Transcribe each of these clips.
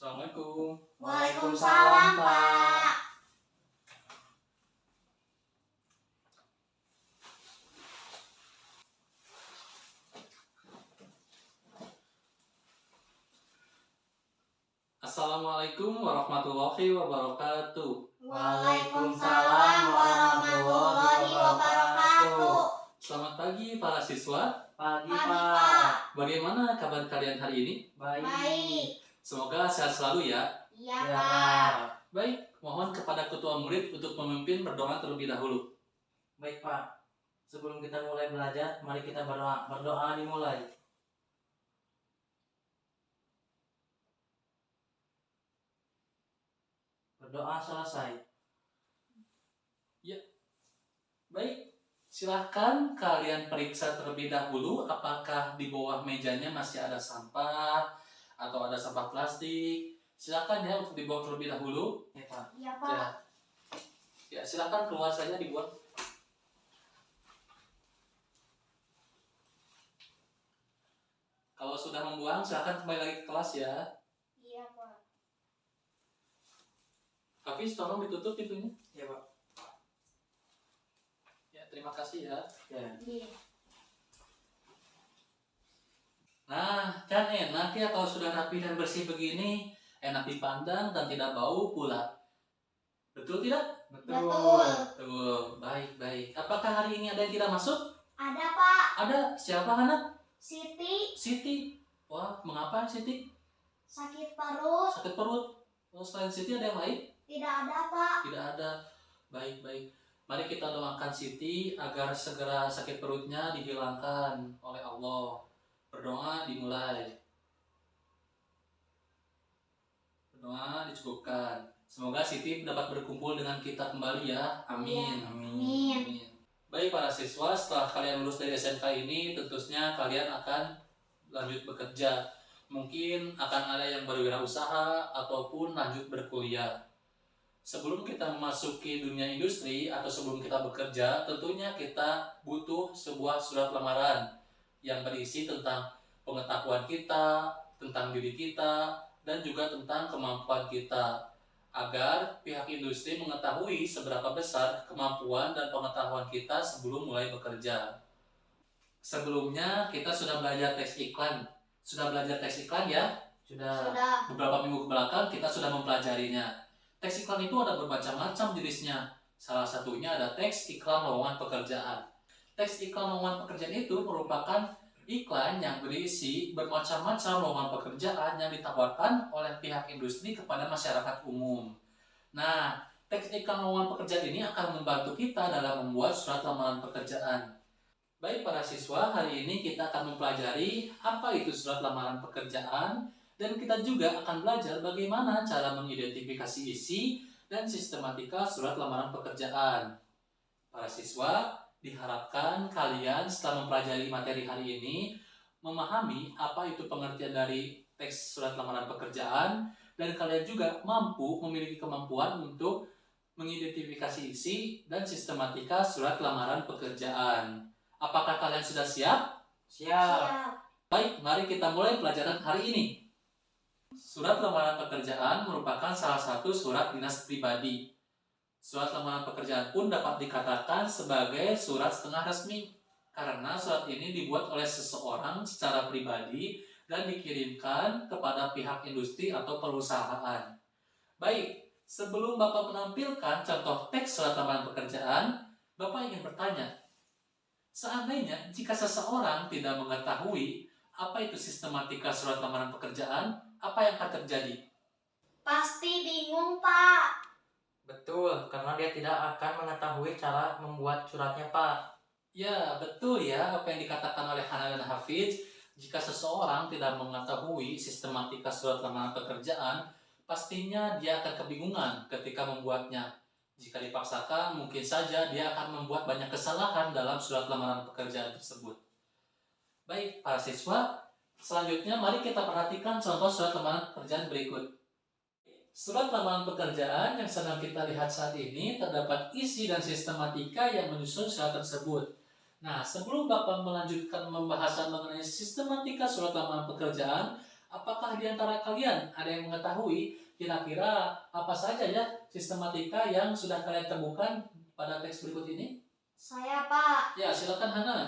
Assalamualaikum. Waalaikumsalam, Pak. Assalamualaikum warahmatullahi wabarakatuh. Waalaikumsalam warahmatullahi wabarakatuh. Selamat pagi para siswa. Pagi, Pak. Bagaimana kabar kalian hari ini? Baik. Semoga sehat selalu ya. Iya, Pak. Baik, mohon kepada ketua murid untuk memimpin berdoa terlebih dahulu. Baik, Pak. Sebelum kita mulai belajar, mari kita berdoa. Berdoa dimulai. Berdoa selesai. Baik, silahkan kalian periksa terlebih dahulu apakah di bawah mejanya masih ada sampah atau ada sampah plastik. Silahkan ya untuk dibuang terlebih dahulu. Ya, Pak. Iya, Pak. Ya, silahkan keluar saja dibuang. Kalau sudah membuang, silahkan kembali lagi ke kelas ya. Iya, Pak. Hafiz, tolong ditutup pintunya. Ya, Pak. Ya, terima kasih ya. Ya. Iya. Nah, kan enak ya kalau sudah rapi dan bersih begini. Enak dipandang dan tidak bau pula. Betul tidak? Betul. Betul, baik. Apakah hari ini ada yang tidak masuk? Ada, Pak. Ada. Siapa anak? Siti Siti. Wah, mengapa Siti? sakit perut. Sakit perut. Oh, selain Siti ada yang lain? Tidak ada, Pak. Tidak ada. Baik. Mari kita doakan Siti agar segera sakit perutnya dihilangkan oleh Allah. Berdoa dimulai. Berdoa dicukupkan. Semoga Siti dapat berkumpul dengan kita kembali ya. Amin. Amin. Baik para siswa, setelah kalian lulus dari SMK ini, tentunya kalian akan lanjut bekerja. Mungkin akan ada yang berwirausaha ataupun lanjut berkuliah. Sebelum kita memasuki dunia industri atau sebelum kita bekerja, tentunya kita butuh sebuah surat lamaran yang berisi tentang pengetahuan kita, tentang diri kita, dan juga tentang kemampuan kita, agar pihak industri mengetahui seberapa besar kemampuan dan pengetahuan kita sebelum mulai bekerja. Sebelumnya kita sudah belajar teks iklan. Sudah belajar teks iklan ya? Sudah. Beberapa minggu kebelakang kita sudah mempelajarinya. Teks iklan itu ada bermacam-macam jenisnya. Salah satunya ada teks iklan lowongan pekerjaan. Teks iklan lowongan pekerjaan itu merupakan iklan yang berisi bermacam-macam lowongan pekerjaan yang ditawarkan oleh pihak industri kepada masyarakat umum. Nah, teks iklan lowongan pekerjaan ini akan membantu kita dalam membuat surat lamaran pekerjaan. Baik para siswa, hari ini kita akan mempelajari apa itu surat lamaran pekerjaan, dan kita juga akan belajar bagaimana cara mengidentifikasi isi dan sistematika surat lamaran pekerjaan. Para siswa, diharapkan kalian setelah mempelajari materi hari ini memahami apa itu pengertian dari teks surat lamaran pekerjaan, dan kalian juga memiliki kemampuan untuk mengidentifikasi isi dan sistematika surat lamaran pekerjaan. Apakah kalian sudah siap? Siap. Baik, mari kita mulai pelajaran hari ini. Surat lamaran pekerjaan merupakan salah satu surat dinas pribadi. Surat lamaran pekerjaan pun dapat dikatakan sebagai surat setengah resmi, karena surat ini dibuat oleh seseorang secara pribadi dan dikirimkan kepada pihak industri atau perusahaan. Baik, sebelum Bapak menampilkan contoh teks surat lamaran pekerjaan, Bapak ingin bertanya, seandainya jika seseorang tidak mengetahui apa itu sistematika surat lamaran pekerjaan, apa yang akan terjadi? Pasti bingung, Pak. Betul, karena dia tidak akan mengetahui cara membuat suratnya, Pak. Ya, betul ya apa yang dikatakan oleh Hana dan Hafiz. Jika seseorang tidak mengetahui sistematika surat lamaran pekerjaan, pastinya dia akan kebingungan ketika membuatnya. Jika dipaksakan, mungkin saja dia akan membuat banyak kesalahan dalam surat lamaran pekerjaan tersebut. Baik, para siswa, selanjutnya mari kita perhatikan contoh surat lamaran pekerjaan berikut. Surat lamaran pekerjaan yang sedang kita lihat saat ini terdapat isi dan sistematika yang menyusun surat tersebut. Nah, sebelum Bapak melanjutkan pembahasan mengenai sistematika surat lamaran pekerjaan, Apakah di antara kalian ada yang mengetahui kira-kira apa saja ya sistematika yang sudah kalian temukan pada teks berikut ini? Saya, Pak. Ya, silakan Hana.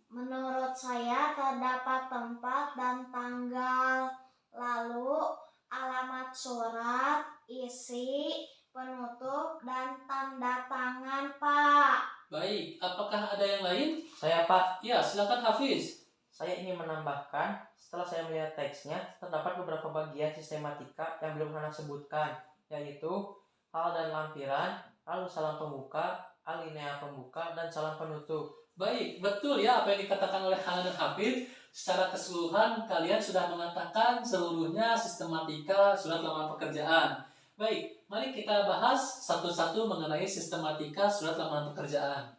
Menurut saya terdapat tempat dan tanggal, lalu alamat surat, isi, penutup, dan tanda tangan, Pak. Baik, apakah ada yang lain? Saya, Pak. Ya, silakan Hafiz. Saya ingin menambahkan, setelah saya melihat teksnya, terdapat beberapa bagian sistematika yang belum Hana sebutkan, yaitu hal dan lampiran, lalu salam pembuka, alinea pembuka, dan salam penutup. Baik, betul ya apa yang dikatakan oleh Hana dan Hafiz. Secara keseluruhan kalian sudah mengatakan seluruhnya sistematika surat lamaran pekerjaan. Baik, mari kita bahas satu-satu mengenai sistematika surat lamaran pekerjaan.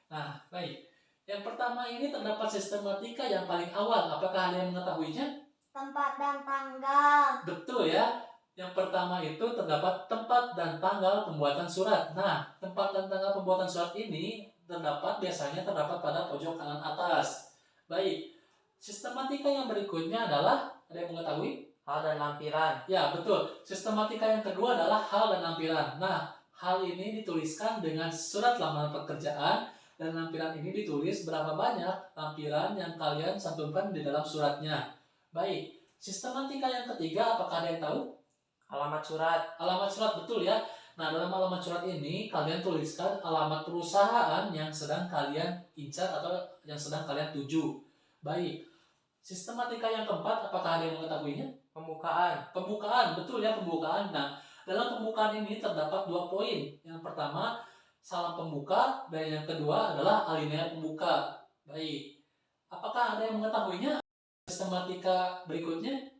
Nah, baik. Yang pertama ini terdapat sistematika yang paling awal. Apakah ada yang mengetahuinya? Tempat dan tanggal. Betul ya. Yang pertama itu terdapat tempat dan tanggal pembuatan surat. Nah, tempat dan tanggal pembuatan surat ini biasanya terdapat pada pojok kanan atas. Baik. Sistematika yang berikutnya adalah, ada yang mengetahui? Hal dan lampiran. Ya, betul. Sistematika yang kedua adalah hal dan lampiran. Nah, hal ini dituliskan dengan surat lamaran pekerjaan dan lampiran ini ditulis berapa banyak lampiran yang kalian cantumkan di dalam suratnya. Baik, sistematika yang ketiga apakah ada yang tahu? Alamat surat. Alamat surat, betul ya. Nah, dalam alamat surat ini kalian tuliskan alamat perusahaan yang sedang kalian incar atau yang sedang kalian tuju. Baik, sistematika yang keempat apakah ada yang mengetahuinya? Pembukaan. Pembukaan, betul ya, pembukaan. Nah, dalam pembukaan ini terdapat 2 poin. Yang pertama, salam pembuka, dan yang kedua adalah alinea pembuka. Baik, apakah ada yang mengetahuinya? Sistematika berikutnya?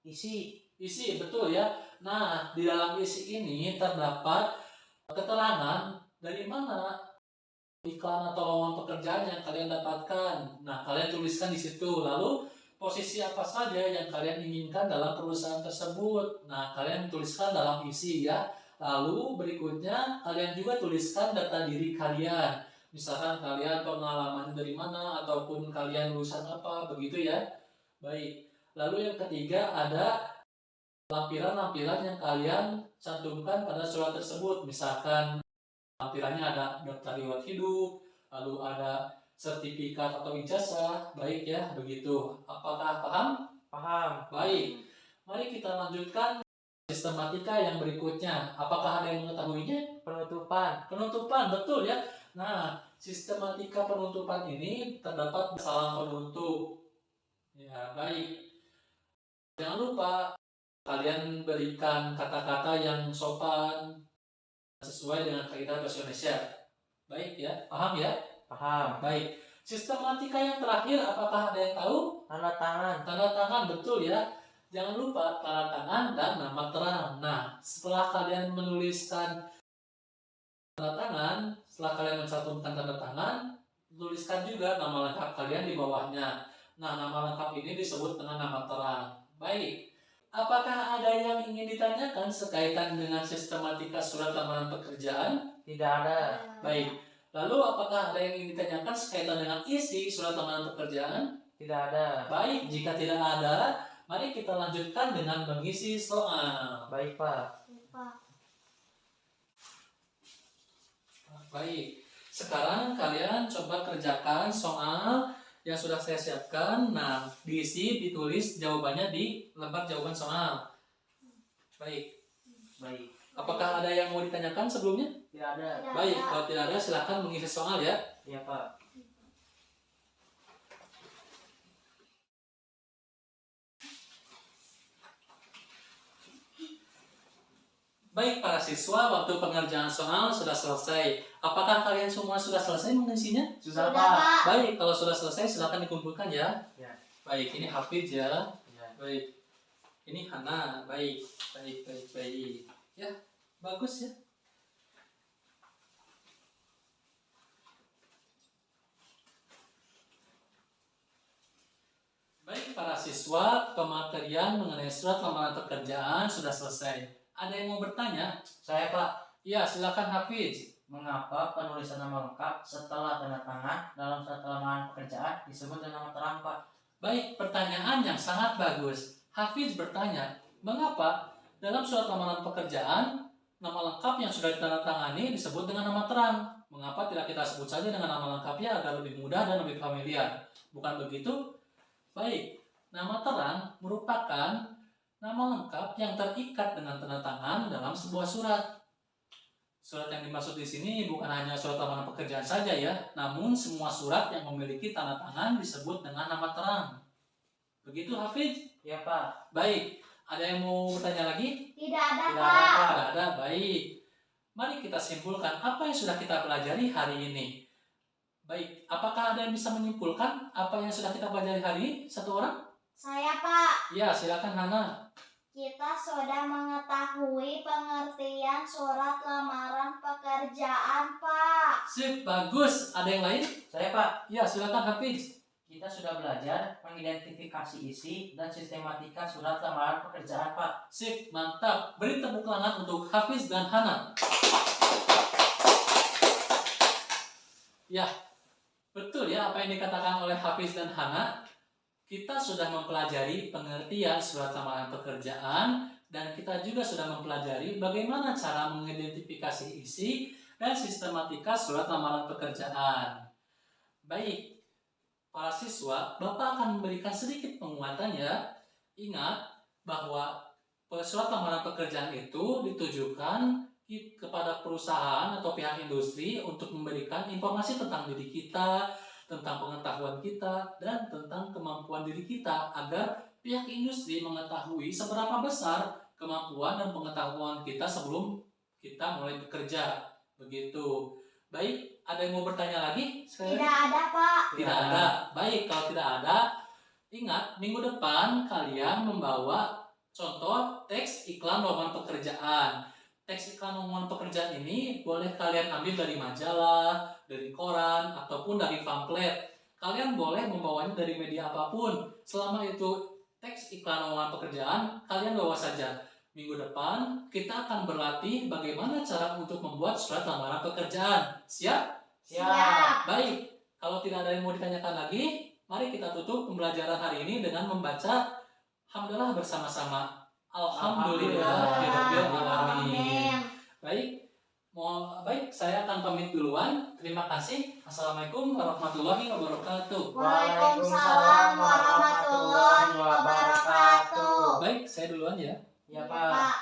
Isi. Isi, betul ya. Nah, di dalam isi ini terdapat keterangan dari mana iklan atau lowongan pekerjaan yang kalian dapatkan. Nah, kalian tuliskan di situ. Lalu, posisi apa saja yang kalian inginkan dalam perusahaan tersebut. Nah, kalian tuliskan dalam isi ya. Lalu berikutnya kalian juga tuliskan data diri kalian. Misalkan kalian pengalamannya dari mana ataupun kalian lulusan apa, begitu ya. Baik. Lalu yang ketiga ada lampiran-lampiran yang kalian cantumkan pada surat tersebut. Misalkan lampirannya ada daftar riwayat hidup, lalu ada sertifikat atau ijazah. Baik ya, begitu. Apakah paham? Paham. Baik. Mari kita lanjutkan sistematika yang berikutnya. Apakah ada yang mengetahuinya? Penutupan. Penutupan, betul ya. Nah, sistematika penutupan ini terdapat salam penutup. Ya, baik. Jangan lupa kalian berikan kata-kata yang sopan sesuai dengan kaidah bahasa Indonesia. Baik ya, paham ya? Paham. Baik. Sistematika yang terakhir, apakah ada yang tahu? Tanda tangan. Tanda tangan, betul ya. Jangan lupa tanda tangan dan nama terang. Nah, setelah kalian menuliskan tanda tangan, setelah kalian mencantumkan tanda tangan, tuliskan juga nama lengkap kalian di bawahnya. Nah, nama lengkap ini disebut dengan nama terang. Baik. Apakah ada yang ingin ditanyakan sekaitan dengan sistematika surat lamaran pekerjaan? Tidak ada. Baik. Lalu apakah ada yang ingin ditanyakan sekaitan dengan isi surat lamaran pekerjaan? Tidak ada. Baik, jika tidak ada, mari kita lanjutkan dengan mengisi soal. Baik, Pak. Pak. Baik, sekarang kalian coba kerjakan soal yang sudah saya siapkan. Nah, diisi, ditulis jawabannya di lembar jawaban soal. Baik, Baik. apakah ada yang mau ditanyakan sebelumnya? Tidak ada. Tidak Baik, ada. kalau tidak ada silakan mengisi soal ya. Iya, Pak. Baik para siswa, waktu pengerjaan soal sudah selesai. Apakah kalian semua sudah selesai mengisinya? Sudah, Sudah, Pak. Pak. Baik, kalau sudah selesai silakan dikumpulkan ya. Ya. Baik, ini Hafiz ya. Ya. Baik, ini Hana. Baik, baik, baik, baik. Ya, bagus ya. Baik para siswa, pematerian mengenai surat lamaran pekerjaan sudah selesai. Ada yang mau bertanya? Saya, Pak. Ya, silakan Hafiz. Mengapa penulisan nama lengkap setelah tanda tangan dalam surat lamaran pekerjaan disebut dengan nama terang, Pak? Baik, pertanyaan yang sangat bagus. Hafiz bertanya, mengapa dalam surat lamaran pekerjaan nama lengkap yang sudah ditandatangani disebut dengan nama terang? Mengapa tidak kita sebut saja dengan nama lengkapnya agar lebih mudah dan lebih familiar? Bukan begitu? Baik, nama terang merupakan nama lengkap yang terikat dengan tanda tangan dalam sebuah surat. Surat yang dimaksud di sini bukan hanya surat lamaran pekerjaan saja ya, namun semua surat yang memiliki tanda tangan disebut dengan nama terang. Begitu Hafiz? Ya Pak. Baik, ada yang mau bertanya lagi? Tidak ada, Tidak Pak. ada, Pak. Tidak ada, baik. Mari kita simpulkan apa yang sudah kita pelajari hari ini. Baik, apakah ada yang bisa menyimpulkan apa yang sudah kita pelajari hari ini? Satu orang? Saya, Pak. Ya, silakan Hana. Kita sudah mengetahui pengertian surat lamaran pekerjaan, Pak. Sip, bagus. Ada yang lain? Saya Pak. Ya, silakan Hafiz. Kita sudah belajar mengidentifikasi isi dan sistematika surat lamaran pekerjaan Pak. Sip, mantap. Beri tepuk tangan untuk Hafiz dan Hana. Ya, betul ya apa yang dikatakan oleh Hafiz dan Hana. Kita sudah mempelajari pengertian surat lamaran pekerjaan dan kita juga sudah mempelajari bagaimana cara mengidentifikasi isi dan sistematika surat lamaran pekerjaan. Baik, para siswa, Bapak akan memberikan sedikit penguatan ya. Ingat bahwa surat lamaran pekerjaan itu ditujukan kepada perusahaan atau pihak industri untuk memberikan informasi tentang diri kita, tentang pengetahuan kita, dan tentang kemampuan diri kita agar pihak industri mengetahui seberapa besar kemampuan dan pengetahuan kita sebelum kita mulai bekerja. Begitu. Baik, ada yang mau bertanya lagi? Tidak ada, Pak. Tidak ada. Baik, kalau tidak ada, ingat minggu depan kalian membawa contoh teks iklan lowongan pekerjaan. Teks iklan lowongan pekerjaan ini boleh kalian ambil dari majalah, dari koran, ataupun dari pamflet. Kalian boleh membawanya dari media apapun. Selama itu teks iklan lowongan pekerjaan, kalian bawa saja. Minggu depan kita akan berlatih bagaimana cara untuk membuat surat lamaran pekerjaan. Siap? Siap. Baik, kalau tidak ada yang mau ditanyakan lagi, mari kita tutup pembelajaran hari ini dengan membaca hamdalah bersama-sama. Alhamdulillahirabbil alamin. Baik, saya akan pamit duluan. Terima kasih. Assalamualaikum warahmatullahi wabarakatuh. Waalaikumsalam warahmatullahi wabarakatuh. Baik, saya duluan ya. Ya Ya, Pak. Pak.